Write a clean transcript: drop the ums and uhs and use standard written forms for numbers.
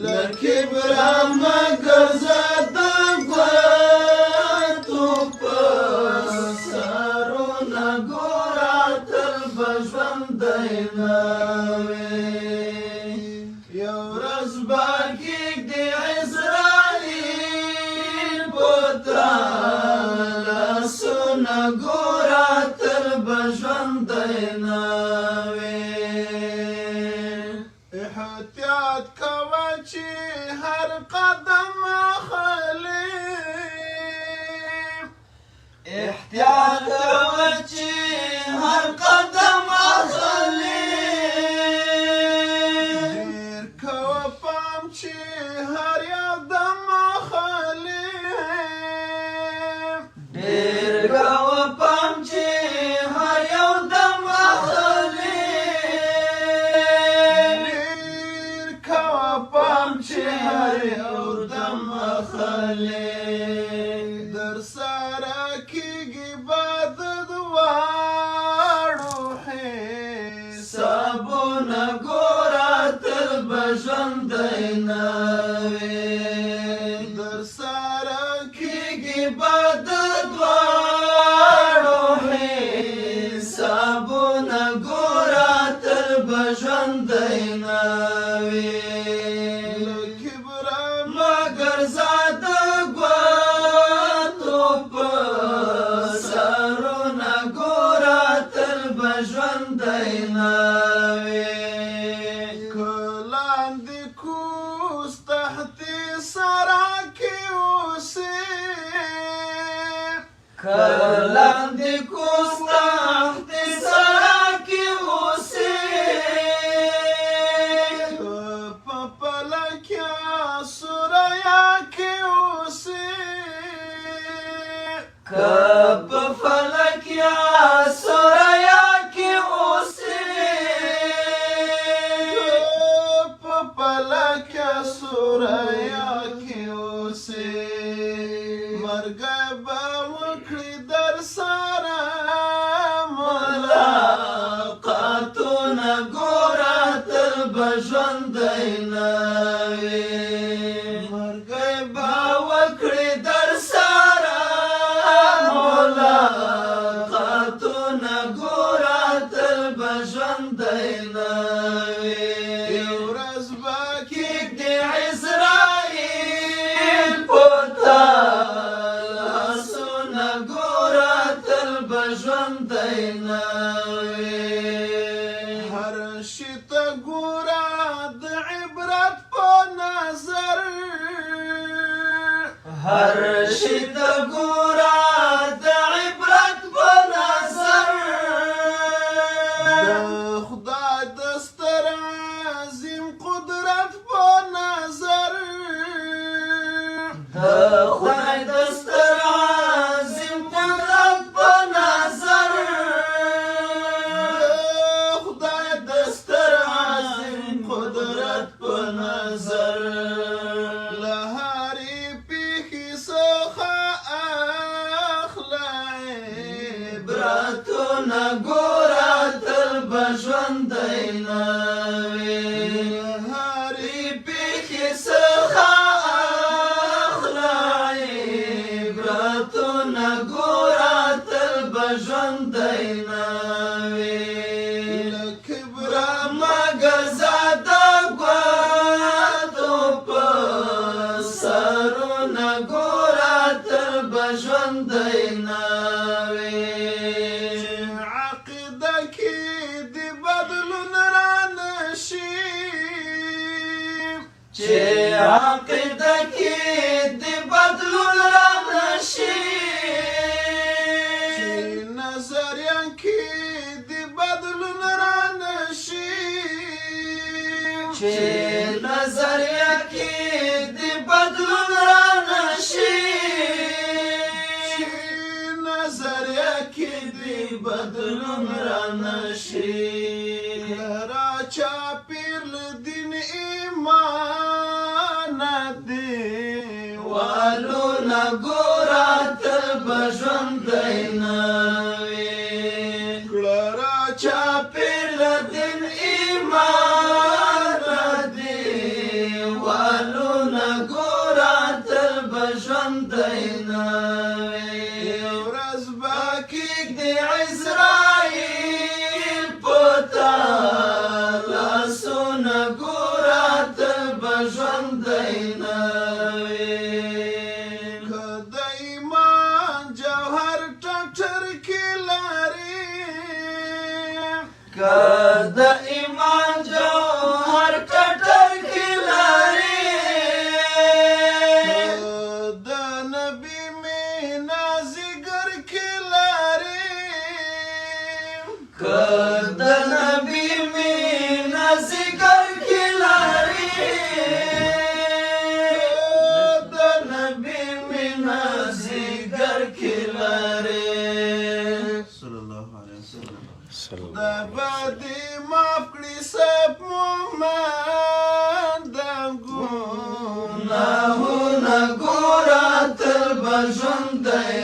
لکبره مه ګرځه د ګوتو په سرونه ګوره تل به ژوندی نه وې یو ورځ به کېږدي عزراییل په تا لاسونه ګوره تل به ژوندی نه احتیاط کوه چې هر قدم اخلې احتیاط کوه چې هر قدم اخلې ډېر کوه پام چې هر یو دم اخلې ډېر کوه پام چې هر یو دم اخلې چې هر یو دم اخلې در سره کېږي به د دواړو حسابونه ګوره تل به ژوندی نه وې در سره کېږي به د دواړو حسابونه ګوره تل به ژوندی نه وې ژوندی نه وې که لاندې کوز تحتې سره کې اوسې که لاندې کوز تحتې سره کې اوسې که په پلکیا سوریا کې اوسې که په فلکیا سوریا سوریا کې اوسې مرګ به وکړي در سره ملاقاتونه ګوره تل به ژوندی نه وې مرګ به وکړي در سره ملاقاتونه ګوره تل به ژوندی نه وې یو ورځ به کېږدي عزراییل په تا لاسونه ګوره تل به ژوندی نه وې هر شي ته ګوره د عبرت په نظر هر شي ته ګوره د عبرت په نظر د خدای د ستر عظیم قدرت په نظر د خدای د ستر عظیم قدرت په نظر د خدای د ستر عظیم قدرت په نظر له هرې پېښې څخه اخله عبرتونه ګوره تل به ژوندی نه وې هرې پېښې څخه اخله عبرتونه ګوره تل به ژوندی نه وې له کبره مه ګرځه د ګوتو په سرونه ګوره تل به ژوندی نه وې عقیده کې د بدلون رانشي چې عقیده کې د بدلون رانشي چې نظریه کې د بدلون رانشي چې نظریه کې د بدلون رانشي چې نظریه کې د بدلون رانشي را چاپیر له دین ایمان دیوالونه ګوره تل به ژوندی نه وې کړه را چاپیر له دین ایمان دیوالونه ژوندی نه وي یو ورځ به کېږدي عزراییل په تا لاسونه ګوره تل به ژوندی نه وي که د ایمان جوهر ټټر کې لري که د ایمان جوهر ټټر کې لري د نبي مینا ځیګر کې لري که د نبي مینا ځیګر کې لري د نبي مینا ځیګر کې لري صلی الله علیه وسلم دا بدی معاف کړي سب مومن د ګناهونه ګوره تل به ژوندی